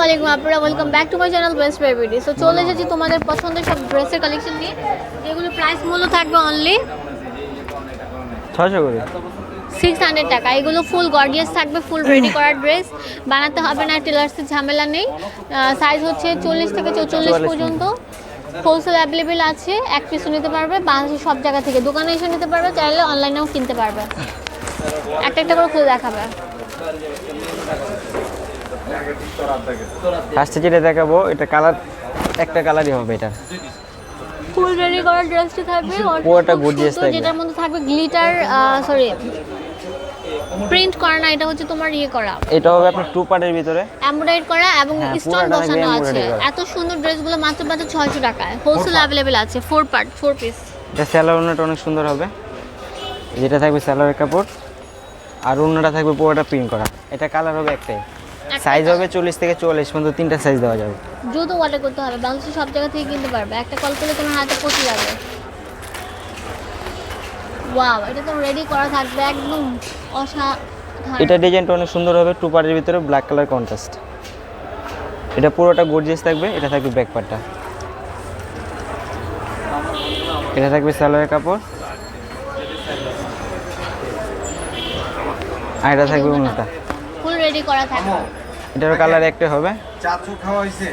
আলাইকুম আপনারা welcome back to my channel best বেবিডি। সো চলে এসেছি তোমাদের পছন্দের সব ড্রেসের কালেকশন নিয়ে, যেগুলো প্রাইস মূল্য থাকবে অনলি 600 করে 600 টাকা। এগুলো ফুল গর্জিয়াস থাকবে, ফুল রেডি করা ড্রেস, বানাতে হবে না, টেলার্সের ঝামেলা নেই। সাইজ হচ্ছে 40 থেকে 44 পর্যন্ত। হোলসেল অ্যাভেলেবেল আছে, এক পিসও নিতে পারবে, বাংলাদেশের সব জায়গা থেকে দোকানে এসে নিতে পারবে, চাইলে অনলাইনেও কিনতে পারবে। একটা একটা করে খুলে দেখাবে। ফার্স্টে যেটা দেখাবো এটা কালার একটা কালারই হবে, এটা ফুল রেডি করা ড্রেসটি থাকবে, পুরোটা গর্জিয়াস থাকবে, যেটার মধ্যে থাকবে গ্লিটার, সরি প্রিন্ট করা না, এটা হচ্ছে তোমার ইয়ে করা, এটা হবে আপনার টু পার্টের ভিতরে এমব্রয়ডারি করা এবং স্টোন পুরোটা বসানো আছে। embroidery করা। এত সুন্দর ড্রেসগুলো মাত্র 600 টাকায় হোলসেল অ্যাভেলেবেল আছে। 4 পার্ট 4 পিস। এটা স্যালোয়ার ওড়নাটা অনেক সুন্দর হবে, যেটা থাকবে স্যালোয়ারের কাপড়, আর ওড়নাটা থাকবে পুরোটা প্রিন্ট করা। এটা কালার হবে একটাই, সাইজ হবে 40 থেকে 44 পর্যন্ত, তিনটা সাইজ দেওয়া যাবে। দ্রুত অর্ডার করতে হবে, বাংলাদেশের সব জায়গা থেকে কিনতে পারবে, একটা কল করলে তোমার হাতে পৌঁছে যাবে। ওয়াও, এটা তো রেডি করা থাকবে একদম অসাধারণ। এটা ডিজাইনটা অনেক সুন্দর হবে, টু পার্টের ভিতরে ব্ল্যাক কালার কন্ট্রাস্ট। এটা পুরোটা গর্জিয়াস থাকবে, এটা থাকবে ব্যাক পার্টটা, এটা থাকবে সালোয়ারের কাপড়, আর এটা থাকবে ওড়নাটা। ফুল রেডি করা থাকবে। এটার কালার একটা হবে। চাচু খাওয়া হয়েছে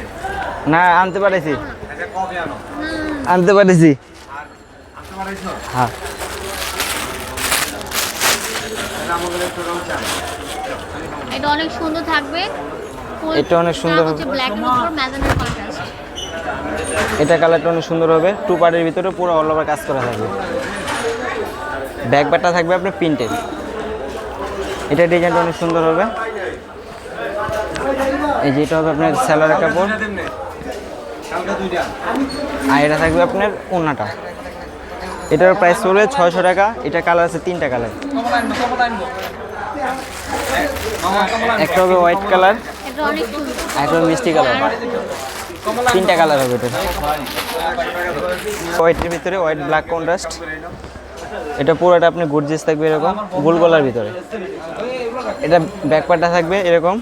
না আনতে পারেছি, এটা কবে আনো আনতে পারেছি। আনতে পারাইছো হ্যাঁ এটা আমাদের একটু রং চান এটা অনেক সুন্দর থাকবে। এটা অনেক সুন্দর হবে, হচ্ছে ব্ল্যাক এর উপর ম্যাজেন্ডার কন্ট্রাস্ট। এটা কালারটা অনেক সুন্দর হবে, টু পার্টের ভিতরে পুরো অল ওভার কাজ করা থাকবে। ব্যাক পার্টটা থাকবে আপনার প্রিন্টেড। এটা ডিজাইনটা অনেক সুন্দর হবে। এই যে এটা হবে আপনার সালোয়ারের কাপড়, কালকে দুইটা আর এটা থাকবে আপনার ওড়নাটা। এটার প্রাইস পড়বে 600 টাকা। এটা কালার আছে তিনটা কালার, একটা হবে হোয়াইট কালার, এটা অনেক সুন্দর। আর একটা হবে মিষ্টি কালার। তিনটা কালার হবে এটা। হোয়াইটের ভিতরে হোয়াইট ব্ল্যাক কন্ট্রাস্ট। এটা পুরোটা আপনি গর্জিয়াস থাকবে এরকম গোল গলার ভিতরে। এটা ব্যাক পার্টটা থাকবে এরকম।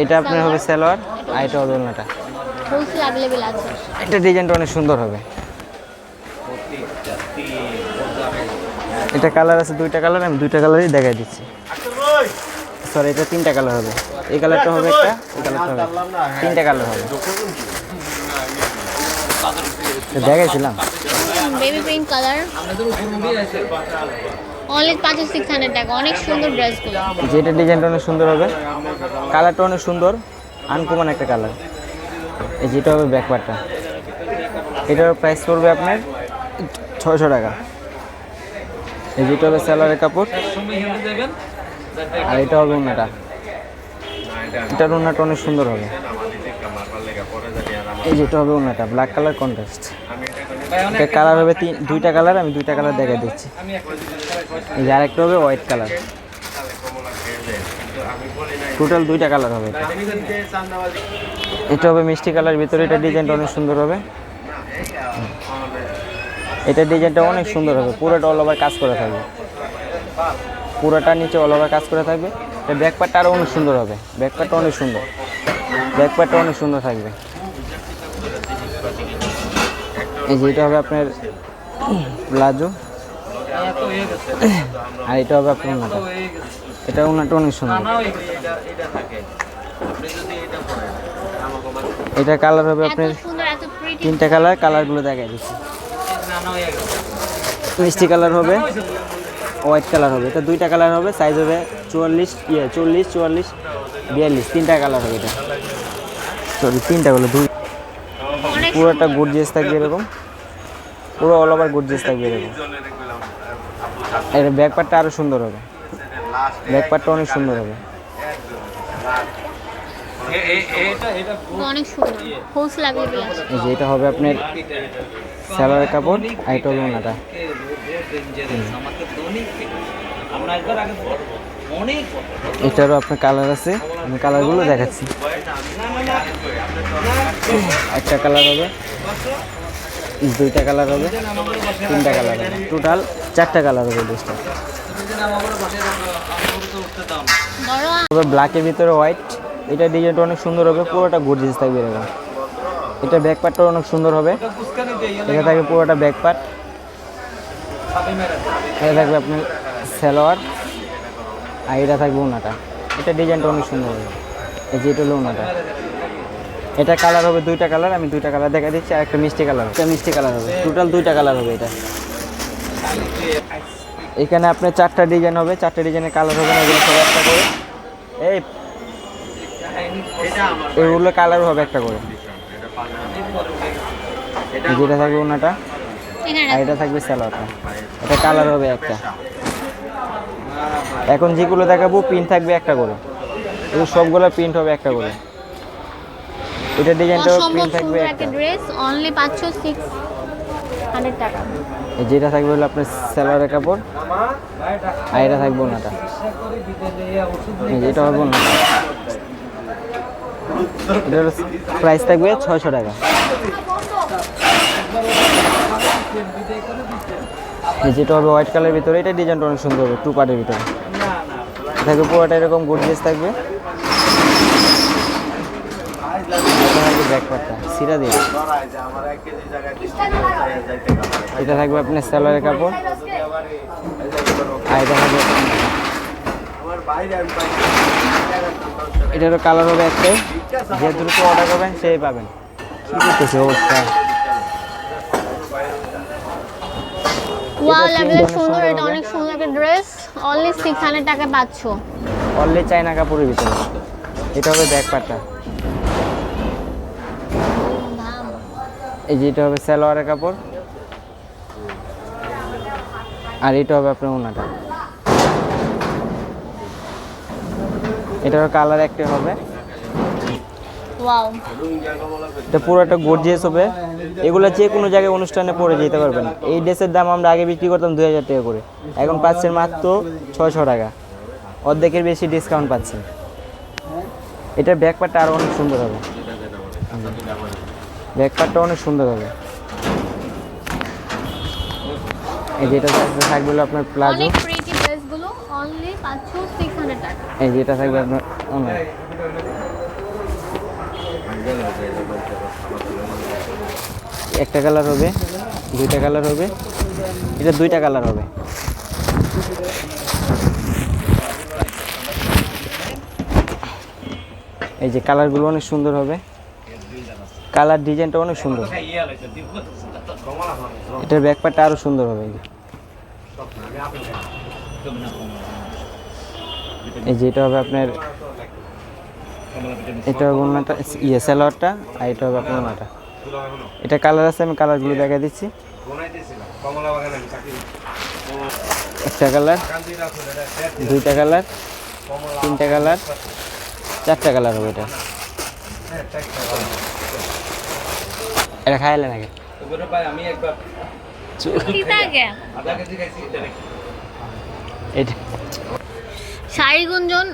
এটা আপনার হবে সালোয়ার, আর এটা হবে ওড়নাটা। হোলসেল অ্যাভেলেবেল আছে। এটা ডিজাইনটা অনেক সুন্দর হবে। এটা কালার আছে দুইটা কালার, আমি দুইটা কালারই দেখাই দিচ্ছি। সরি, এটা তিনটা কালার হবে। এই কালারটা হবে একটা, এই কালারটা হবে, তিনটা কালার হবে। দেখাইছিলাম বেবি পিঙ্ক কালার, অনলি 600 টাকা। অনেক সুন্দর ড্রেসগুলো। যেটা ডিজাইনটা অনেক সুন্দর হবে, কালারটা অনেক সুন্দর, আনকমন একটা কালার। এই যেটা হবে ব্যাক পার্টটা, এটার প্রাইস পড়বে আপনার 600 টাকা। এই যেটা হবে সালোয়ারের কাপড়, আর এটা হবে ওড়নাটা। এটার ওড়নাটা অনেক সুন্দর হবে। এই যেটা হবে ওড়নাটা, ব্ল্যাক কালার কন্ট্রাস্ট। এটা কালার হবে দুইটা কালার, আমি দুইটা কালার দেখা দিচ্ছি। এই যে আরেকটা হবে হোয়াইট কালার। টোটাল দুইটা কালার হবে। এটা হবে মিষ্টি কালার ভিতরে, এটা ডিজাইনটা অনেক সুন্দর হবে। এটা ডিজাইনটা অনেক সুন্দর হবে, পুরোটা অল ওভার কাজ করা থাকবে, পুরোটা নিচে অল ওভার কাজ করা থাকবে। এটা ব্যাক পার্টটা আরও অনেক সুন্দর হবে, ব্যাক পার্টটা অনেক সুন্দর, ব্যাক পার্টটা অনেক সুন্দর থাকবে। এই যে এটা হবে আপনার প্লাজো, আর এটা হবে আপনার ওড়নাটা। এটা ওড়নাটা অনেক সুন্দর। এটা কালার হবে আপনার এত সুন্দর, এত প্রিটি। তিনটা কালার, কালারগুলো দেখাই দিচ্ছি। মিষ্টি কালার হবে, হোয়াইট কালার হবে। এটা দুইটা কালার হবে, সাইজ হবে 40, 44, 42, তিনটা কালার হবে। এটা সরি তিনটা হলো দুই। পুরোটা গর্জিয়াস থাকবে এরকম, পুরো অল ওভার গর্জিয়াস থাকবে এরকম। এর ব্যাক পার্টটা আরও সুন্দর হবে, ব্যাক পার্টটা অনেক সুন্দর হবে। অনেক সুন্দর, হোলসেল অ্যাভেলেবেল আছে। এই যে এটা হবে আপনার সালোয়ারের কাপড়, আর এটা হবে ওড়নাটা। এটারও আপনার কালার আছে, আমি কালারগুলো দেখাচ্ছি। একটা কালার হবে, দুইটা কালার হবে, তিনটা কালার হবে, টোটাল 4টা কালার হবে ড্রেসটা। বড় ব্ল্যাকের ভিতরে হোয়াইট, এটা ডিজাইনটা অনেক সুন্দর হবে, পুরোটা গর্জিয়াস থাকবে এরকম। এটা ব্যাক পার্টটা অনেক সুন্দর হবে, এটা থাকবে পুরোটা ব্যাক পার্ট, এটা থাকবে আপনার সালোয়ার, আর এটা থাকবে ওনাটা। এটা ডিজাইনটা অনেক সুন্দর হবে। এই যে এটা হলো ওনাটা। এটা কালার হবে দুইটা কালার, আমি দুইটা কালার দেখা দিচ্ছি, আর একটা মিষ্টি কালার, একটা মিষ্টি কালার হবে, টোটাল দুইটা কালার হবে এটা। এখানে আপনার চারটা ডিজাইন হবে, চারটা ডিজাইনের কালার হবে না, এগুলো সব একটা করে। এইগুলো কালার হবে একটা করে। যেটা থাকবে ওনাটা, আর এটা থাকবে সালোয়ারটা, এটা কালার হবে একটা। এখন যেগুলো দেখাবো প্রিন্ট থাকবে একটা করে, এই সবগুলো প্রিন্ট হবে একটা করে। এটা ডিজাইনটাও প্রিন্ট থাকবে একটা। ড্রেস অনলি 500 টাকা। এই যেটা থাকবে হলো আপনার সালোয়ারের কাপড়, আর এটা থাকবে ওনাটা। এই যেটা হবে ওনাটা, এটার প্রাইস থাকবে 600 টাকা। এই যেটা হবে হোয়াইট কালারের ভিতরে, এটা ডিজাইনটা অনেক সুন্দর হবে, টু পার্টের ভিতরে থাকবে, পুরোটা এরকম গর্জিয়াস থাকবে। ব্যাক পার্টটা সিরা দিয়ে, এটা থাকবে আপনার সালোয়ারের কাপড়, আর এটা থাকবে এটারও কালার হবে একটাই, যে দ্রুত অর্ডার করবেন সেই পাবেন। কি করতেছে অবস্থা? ওয়াও, লেভেলের সুন্দর, এটা অনেক সুন্দর একটা ড্রেস, অনলি 600 টাকা পাচ্ছ। অনলি চায়না কাপড়ের ভিতরে। এটা হবে ব্যাক পার্টটা, এই যে এটা হবে সালোয়ারের কাপড়, আর এটা হবে আপনার ওনাটা। এটার কালার একটা হবে। ওয়াও, এটা পুরোটা গর্জিয়াস হবে, এগুলো যে কোনো জায়গায় অনুষ্ঠানে পরে যেতে পারবেন। এই ড্রেসের দাম আমরা আগে বিক্রি করতাম 2000 টাকা করে, এখন পাচ্ছেন মাত্র 600 টাকা, অর্ধেকের বেশি ডিসকাউন্ট পাচ্ছেন। এটার ব্যাক পার্টটা আরও অনেক সুন্দর হবে, ব্যাক পার্টটা অনেক সুন্দর হবে। এই যেটা থাকবে হলো আপনার প্লাজো, অনেক প্রিটি ড্রেসগুলো অনলি পাচ্ছ 600 টাকা। এই যেটা থাকবে আপনার ওনার। একটা কালার হবে, দুইটা কালার হবে, এটা দুইটা কালার হবে। এই যে কালারগুলো অনেক সুন্দর হবে, কালার ডিজাইনটা অনেক সুন্দর। এটার ব্যাক পার্টটা আরো সুন্দর হবে। এই যে এটা হবে আপনার, এটা হবে ওনাটা, সালোয়ারটা, আর এটা হবে আপনার ওনাটা। এটা কালার আছে, আমি কালারগুলো দেখা দিচ্ছি। একটা কালার, দুইটা কালার, তিনটা কালার, চারটা কালার হবে। এটা খাইলে নাকি এটা শাড়ি গুঞ্জন,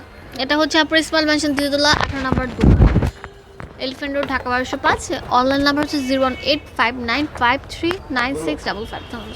এটা হচ্ছে আপনার ইসমাইল মেনশন দ্বিতীয়তলা 18 নম্বর 2, elephant road, Dhaka 1205। Online number হচ্ছে 01859539655।